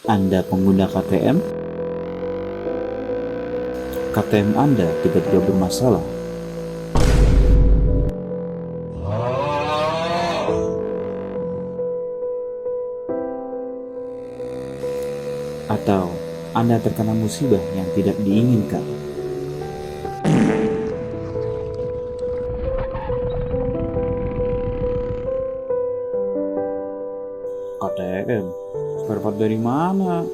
Anda pengguna KTM? KTM Anda tiba-tiba bermasalah? Atau Anda terkena musibah yang tidak diinginkan? KTM, spare part dari mana?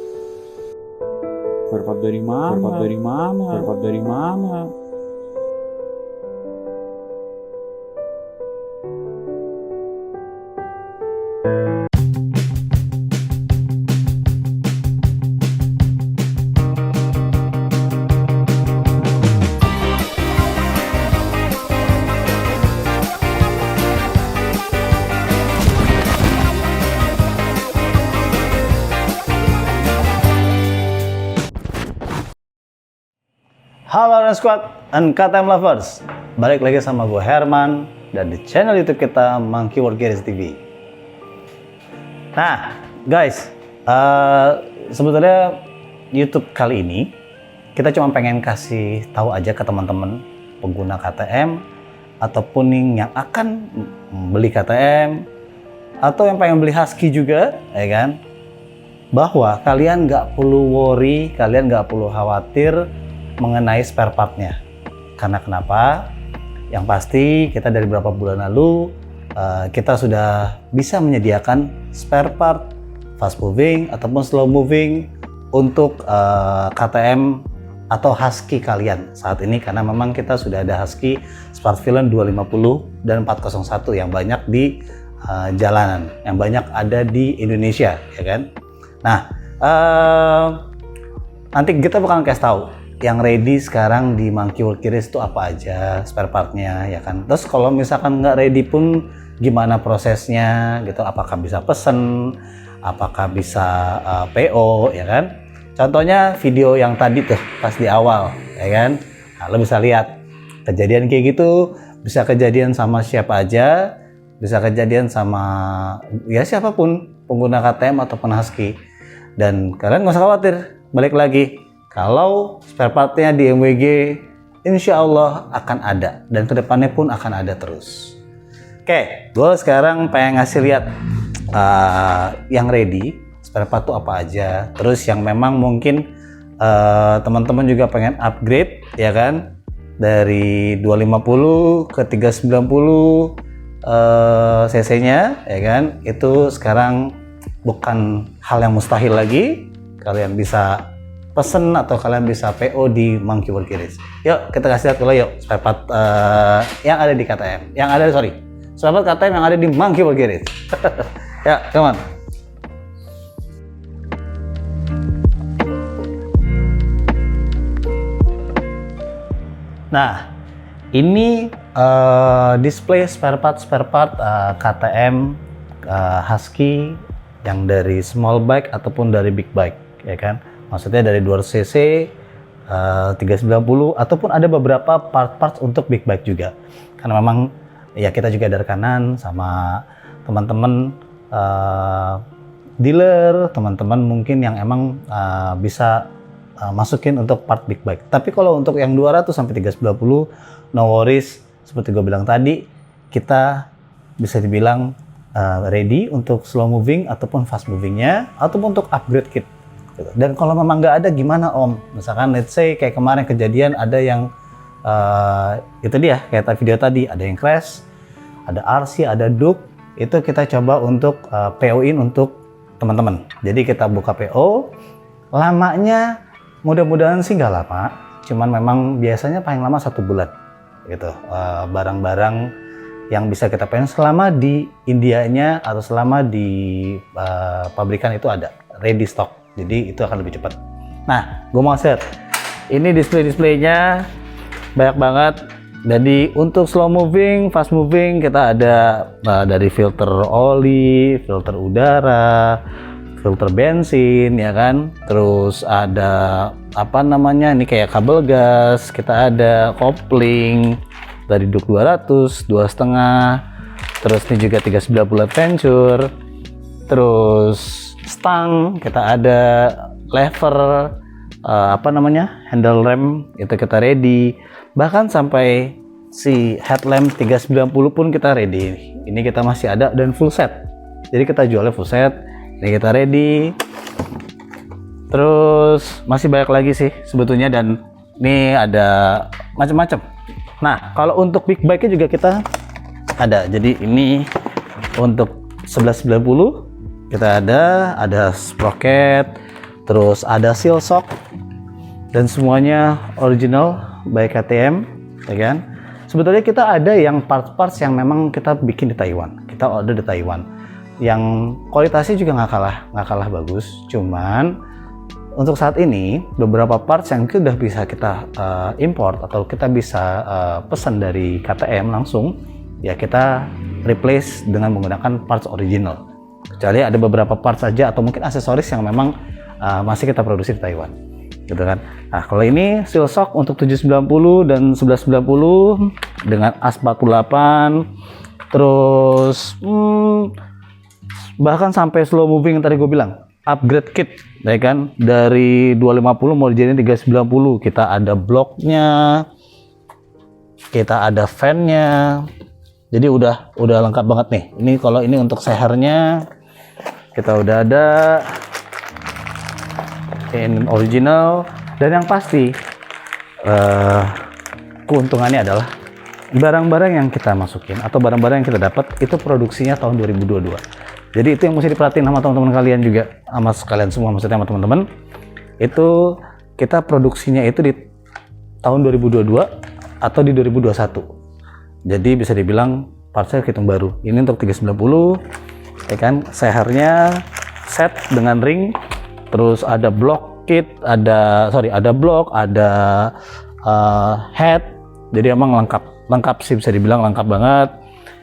Spare part dari mana? Spare part dari mana? Spare part dari mana? Halo Run Squad and KTM Lovers, balik lagi sama gue Herman dan di channel YouTube kita Monkey World Garage TV. Nah guys, sebetulnya YouTube kali ini kita cuma pengen kasih tahu aja ke teman-teman pengguna KTM ataupun yang akan beli KTM atau yang pengen beli Husky juga, ya kan? Bahwa kalian nggak perlu worry, kalian nggak perlu khawatir mengenai spare partnya. Karena kenapa? Yang pasti kita dari beberapa bulan lalu kita sudah bisa menyediakan spare part fast moving ataupun slow moving untuk KTM atau Husky kalian saat ini, karena memang kita sudah ada Husky Sparkvillain 250 dan 401 yang banyak di jalanan, yang banyak ada di Indonesia, ya kan? Nah, nanti kita bakal kasih tahu yang ready sekarang di Monkey World Garage itu apa aja spare partnya, ya kan. Terus kalau misalkan nggak ready pun gimana prosesnya gitu, apakah bisa pesen, apakah bisa PO, ya kan. Contohnya video yang tadi tuh pas di awal, ya kan. Nah, lo bisa lihat kejadian kayak gitu, bisa kejadian sama siapa aja, bisa kejadian sama ya siapapun pengguna KTM ataupun Husky. Dan kalian nggak usah khawatir, balik lagi, kalau spare partnya di MWG insya Allah akan ada dan kedepannya pun akan ada terus. Oke, gue sekarang pengen ngasih lihat yang ready spare part itu apa aja. Terus yang memang mungkin teman-teman juga pengen upgrade, ya kan, dari 250 ke 390 cc nya, ya kan. Itu sekarang bukan hal yang mustahil lagi. Kalian bisa pesen atau kalian bisa PO di Monkey World Garage. Yuk kita kasih lihat dulu yuk spare part yang ada di KTM, spare part KTM yang ada di Monkey World Garage. Ya, come on. Nah, ini display spare part KTM Husky yang dari small bike ataupun dari big bike, ya kan. Maksudnya dari 200cc, 390 ataupun ada beberapa part-part untuk big bike juga. Karena memang ya kita juga ada rekanan sama teman-teman dealer, teman-teman mungkin yang emang bisa masukin untuk part big bike. Tapi kalau untuk yang 200 sampai 390, no worries, seperti gue bilang tadi, kita bisa dibilang ready untuk slow moving ataupun fast movingnya ataupun untuk upgrade kit. Dan kalau memang nggak ada gimana om? Misalkan let's say kayak kemarin kejadian ada yang itu dia kayak video tadi, ada yang crash, ada RC, ada duk, itu kita coba untuk PO-in untuk teman-teman. Jadi kita buka PO, lamanya mudah-mudahan sih nggak lama, cuman memang biasanya paling lama 1 bulan gitu. Barang-barang yang bisa kita pengen selama di Indianya atau selama di pabrikan itu ada ready stock. Jadi itu akan lebih cepat. Nah, gue mau share. Ini display-displaynya banyak banget. Jadi untuk slow moving, fast moving kita ada dari filter oli, filter udara, filter bensin, ya kan. Terus ada apa namanya? Ini kayak kabel gas. Kita ada kopling dari duk 200, 2,5. Terus ini juga 390 adventure. Terus stang, kita ada lever, handle rem itu kita ready. Bahkan sampai si headlamp 390 pun kita ready. Ini kita masih ada dan full set. Jadi kita jualnya full set. Ini kita ready. Terus masih banyak lagi sih sebetulnya, dan ini ada macam-macam. Nah, kalau untuk big bike-nya juga kita ada. Jadi ini untuk 1190 kita ada sprocket, terus ada seal shock, dan semuanya original by KTM, ya kan? Sebetulnya kita ada yang parts-parts yang memang kita bikin di Taiwan, kita order di Taiwan, yang kualitasnya juga nggak kalah bagus. Cuman untuk saat ini beberapa parts yang sudah bisa kita import atau kita bisa pesan dari KTM langsung, ya kita replace dengan menggunakan parts original. Kecuali ada beberapa parts saja atau mungkin aksesoris yang memang masih kita produksi di Taiwan, gitu kan. Nah, kalau ini seal shock untuk 790 dan 1190 dengan AS48, terus bahkan sampai slow moving yang tadi gue bilang, upgrade kit, ya kan, dari 250 mau dijadiin 390. Kita ada bloknya, kita ada fan-nya, jadi udah lengkap banget nih. Ini kalau ini untuk sehernya kita udah ada, ini original. Dan yang pasti keuntungannya adalah barang-barang yang kita masukin atau barang-barang yang kita dapat itu produksinya tahun 2022. Jadi itu yang mesti diperhatiin sama teman-teman kalian juga, sama sekalian semua, maksudnya sama teman-teman. Itu kita produksinya itu di tahun 2022 atau di 2021. Jadi bisa dibilang partsnya hitung baru. Ini untuk 390, ya kan, sehernya set dengan ring, terus ada blok kit, ada blok, ada head. Jadi emang lengkap sih, bisa dibilang lengkap banget.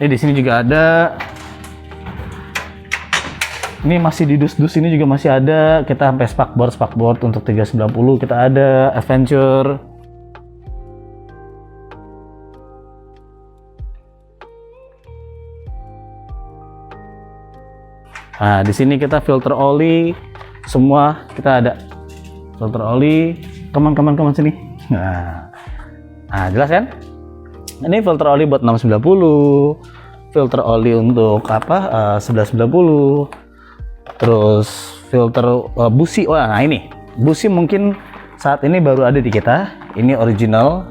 Ini di sini juga ada. Ini masih di dus-dus ini juga masih ada. Kita sampai spakboard untuk 390 kita ada, Adventure. Nah, di sini kita filter oli semua kita ada. Filter oli, kemana sini. Nah, jelas kan? Ini filter oli buat 690, filter oli untuk 1190. Terus filter busi. Nah ini busi mungkin saat ini baru ada di kita. Ini original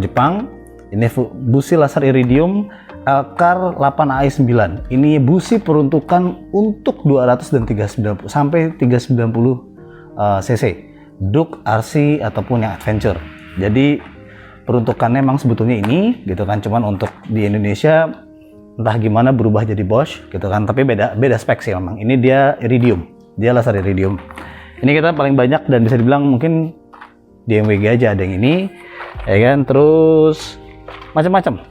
Jepang. Ini busi laser iridium Elcar 8AI9. Ini busi peruntukan untuk 200 dan 390 sampai 390 cc Duke, RC ataupun yang Adventure. Jadi peruntukannya memang sebetulnya ini, gitu kan. Cuman untuk di Indonesia entah gimana berubah jadi Bosch, gitu kan. Tapi beda spek sih memang. Ini dia iridium, dia laser iridium. Ini kita paling banyak dan bisa dibilang mungkin di MWG aja ada yang ini, ya kan. Terus macam-macam.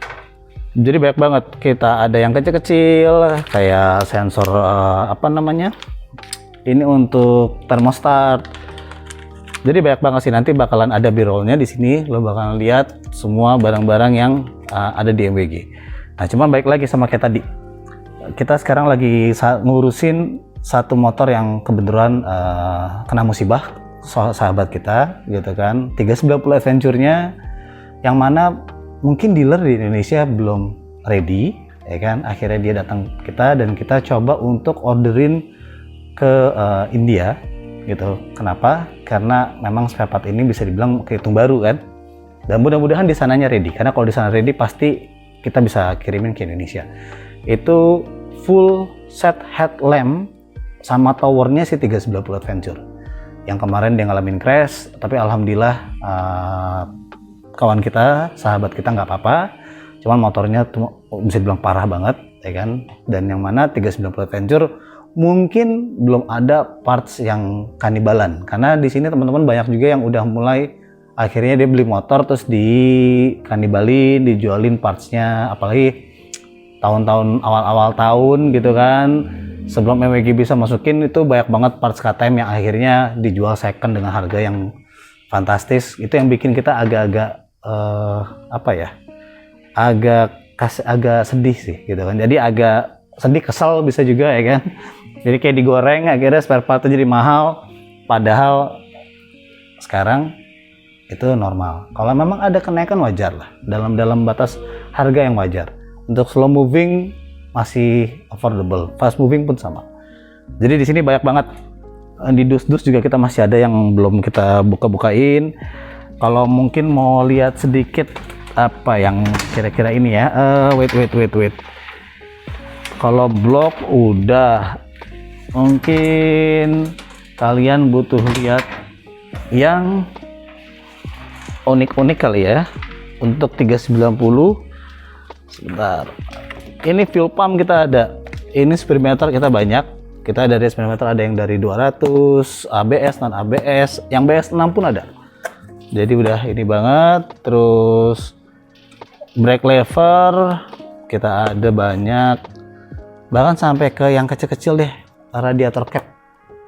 Jadi banyak banget. Kita ada yang kecil-kecil kayak sensor ini untuk thermostat. Jadi banyak banget sih, nanti bakalan ada b-rollnya di sini, lo bakalan lihat semua barang-barang yang ada di MWG. Nah, cuman baik lagi sama kayak tadi, kita sekarang lagi ngurusin satu motor yang kebetulan kena musibah, sahabat kita, gitu kan, 390 Adventure-nya, yang mana mungkin dealer di Indonesia belum ready, ya kan. Akhirnya dia datang kita dan kita coba untuk orderin ke India, gitu. Kenapa? Karena memang spare part ini bisa dibilang kehitung baru kan, dan mudah-mudahan di sananya ready, karena kalau di sana ready pasti kita bisa kirimin ke Indonesia. Itu full set headlamp sama towernya si 390 Adventure yang kemarin dia ngalamin crash, tapi alhamdulillah kawan kita, sahabat kita nggak apa-apa, cuman motornya tuh bisa dibilang parah banget, ya kan. Dan yang mana 390 Adventure mungkin belum ada parts yang kanibalan, karena di sini teman-teman banyak juga yang udah mulai akhirnya dia beli motor terus di kanibalin, dijualin partsnya, apalagi tahun-tahun awal-awal tahun gitu kan, sebelum MWG bisa masukin, itu banyak banget parts KTM yang akhirnya dijual second dengan harga yang fantastis. Itu yang bikin kita agak-agak agak sedih sih, gitu kan. Jadi agak sedih, kesal bisa juga, ya kan. Jadi kayak digoreng, akhirnya spare partnya jadi mahal. Padahal sekarang itu normal. Kalau memang ada kenaikan wajar lah, dalam batas harga yang wajar. Untuk slow moving masih affordable, fast moving pun sama. Jadi di sini banyak banget. Di dus-dus juga kita masih ada yang belum kita buka-bukain. Kalau mungkin mau lihat sedikit apa yang kira-kira ini ya, wait. Kalau blok udah, mungkin kalian butuh lihat yang unik-unik kali ya. Untuk 390 sebentar, ini fuel pump kita ada, ini speedometer kita banyak. Kita dari speedometer ada yang dari 200, ABS, non ABS, yang BS6 pun ada. Jadi udah ini banget. Terus brake lever kita ada banyak, bahkan sampai ke yang kecil-kecil deh, radiator cap.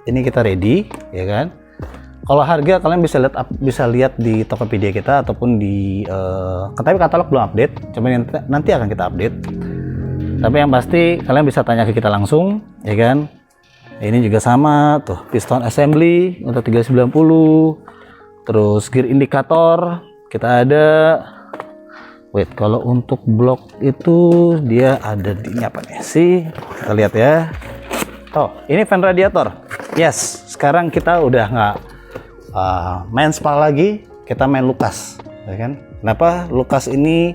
Ini kita ready, ya kan? Kalau harga kalian bisa lihat di Tokopedia kita ataupun di tapi katalog belum update, cuman nanti akan kita update. Tapi yang pasti kalian bisa tanya ke kita langsung, ya kan? Ini juga sama tuh, piston assembly untuk 390. Terus gear indikator kita ada. Wait, kalau untuk blok itu dia ada di apa nih sih? Kita lihat ya. Oh, ini fan radiator. Yes, sekarang kita udah nggak main Spal lagi, kita main Lucas, ya kan? Kenapa Lucas ini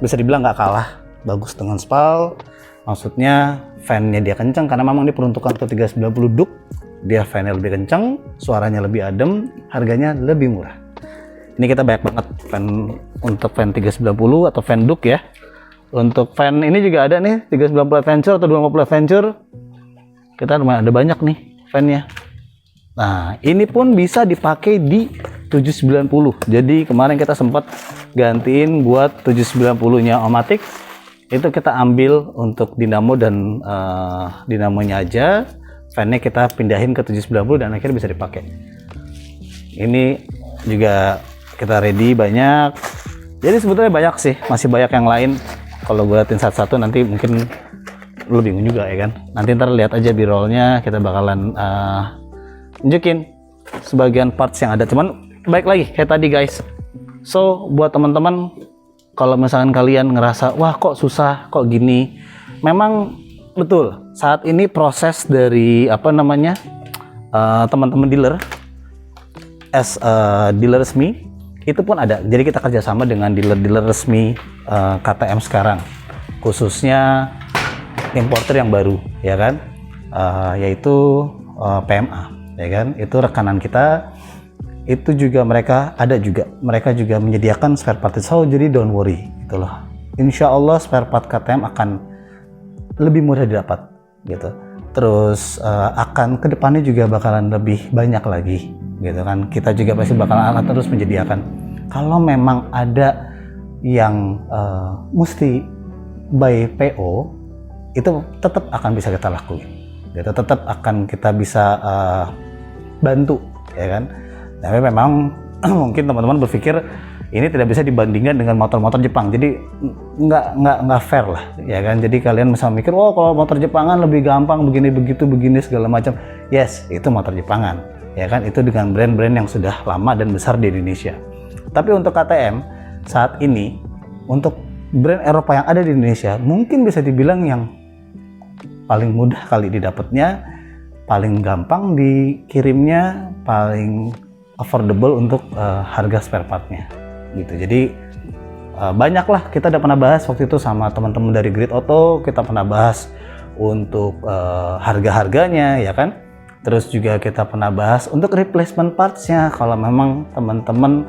bisa dibilang nggak kalah bagus dengan Spal? Maksudnya fan-nya dia kencang karena memang diperuntukkan ke 390 duk. Dia fan-nya lebih kencang, suaranya lebih adem, harganya lebih murah. Ini kita banyak banget fan untuk fan 390 atau fan duk ya. Untuk fan ini juga ada nih 390 Adventure atau 250 Adventure. Kita lumayan ada banyak nih fan-nya. Nah, ini pun bisa dipakai di 790. Jadi kemarin kita sempat gantiin buat 790-nya Omatic. Itu kita ambil untuk dinamo dan dinamonya aja, fan-nya kita pindahin ke 790 dan akhirnya bisa dipakai. Ini juga kita ready banyak. Jadi sebetulnya banyak sih, masih banyak yang lain. Kalau gue liatin satu-satu nanti mungkin lu bingung juga ya kan. Nanti ntar lihat aja b-rollnya, kita bakalan nunjukin sebagian parts yang ada. Cuman baik lagi kayak tadi guys. So buat teman-teman, kalau misalkan kalian ngerasa wah kok susah, kok gini, memang betul saat ini proses dari apa namanya teman-teman dealer dealer resmi itu pun ada. Jadi kita kerjasama dengan dealer-dealer resmi KTM sekarang, khususnya importer yang baru ya kan, yaitu PMA ya kan. Itu rekanan kita. Itu juga mereka juga menyediakan spare part. So jadi don't worry gitu loh. Insya Allah spare part KTM akan lebih mudah didapat gitu. Terus akan kedepannya juga bakalan lebih banyak lagi gitu kan. Kita juga pasti bakalan akan terus menyediakan. Kalau memang ada yang mesti by PO, itu tetap akan bisa kita lakuin gitu. Tetap akan kita bisa bantu ya kan. Tapi memang mungkin teman-teman berpikir ini tidak bisa dibandingkan dengan motor-motor Jepang, jadi nggak fair lah ya kan. Jadi kalian bisa mikir, oh kalau motor Jepangan lebih gampang begini begitu begini segala macam. Yes, itu motor Jepangan ya kan, itu dengan brand-brand yang sudah lama dan besar di Indonesia. Tapi untuk KTM saat ini, untuk brand Eropa yang ada di Indonesia, mungkin bisa dibilang yang paling mudah kali didapatnya, paling gampang dikirimnya, paling affordable untuk harga spare partnya gitu. Jadi banyaklah, kita udah pernah bahas waktu itu sama teman-teman dari Grid Auto, kita pernah bahas untuk harga-harganya ya kan. Terus juga kita pernah bahas untuk replacement partsnya, kalau memang teman-teman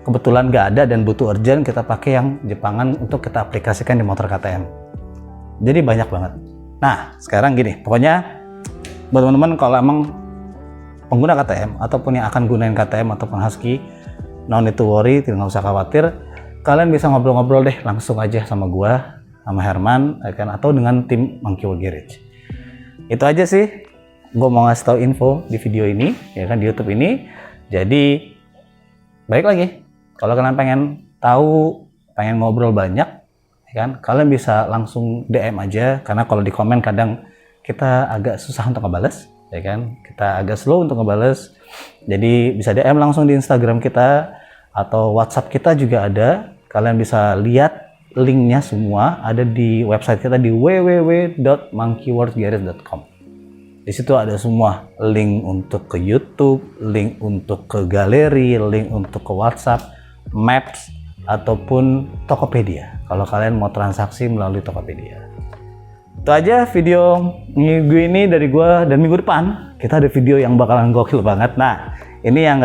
kebetulan nggak ada dan butuh urgent, kita pakai yang Jepangan untuk kita aplikasikan di motor KTM. Jadi banyak banget. Nah sekarang gini, pokoknya buat teman-teman kalau emang pengguna KTM ataupun yang akan gunain KTM ataupun Husky, no need to worry, tidak usah khawatir. Kalian bisa ngobrol-ngobrol deh langsung aja sama gua, sama Herman ya kan, atau dengan tim Monkey World Garage. Itu aja sih gua mau ngasih tahu info di video ini ya kan, di YouTube ini. Jadi baik lagi, kalau kalian pengen tahu, pengen ngobrol banyak ya kan, kalian bisa langsung DM aja, karena kalau di komen kadang kita agak susah untuk ngebales, ya kan? Kita agak slow untuk ngebales. Jadi bisa DM langsung di Instagram kita atau WhatsApp kita juga ada. Kalian bisa lihat linknya semua ada di website kita di www.monkeywordsgarage.com. Di situ ada semua link untuk ke YouTube, link untuk ke galeri, link untuk ke WhatsApp, Maps, ataupun Tokopedia. Kalau kalian mau transaksi melalui Tokopedia. Itu aja video minggu ini dari gua, dan minggu depan kita ada video yang bakalan gokil banget. Nah, ini yang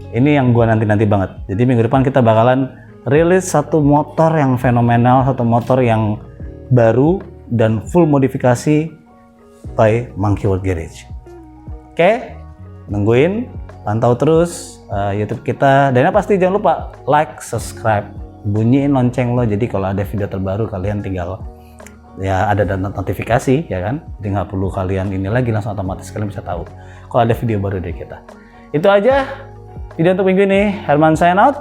ini yang gua nanti banget. Jadi minggu depan kita bakalan rilis satu motor yang fenomenal, satu motor yang baru dan full modifikasi by Monkey World Garage. Oke, nungguin, pantau terus YouTube kita, dan yang pasti jangan lupa like, subscribe, bunyiin lonceng lo, jadi kalau ada video terbaru kalian tinggal ya ada notifikasi, ya kan, jadi nggak perlu kalian ini lagi, langsung otomatis kalian bisa tahu kalau ada video baru dari kita. Itu aja video untuk minggu ini. Herman sign out,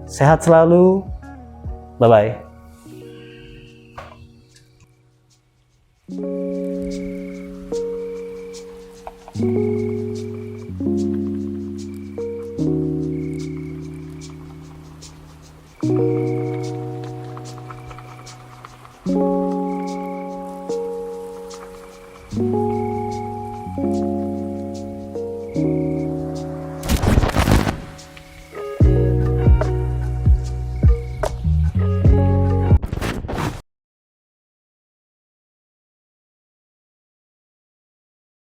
sehat selalu, bye bye.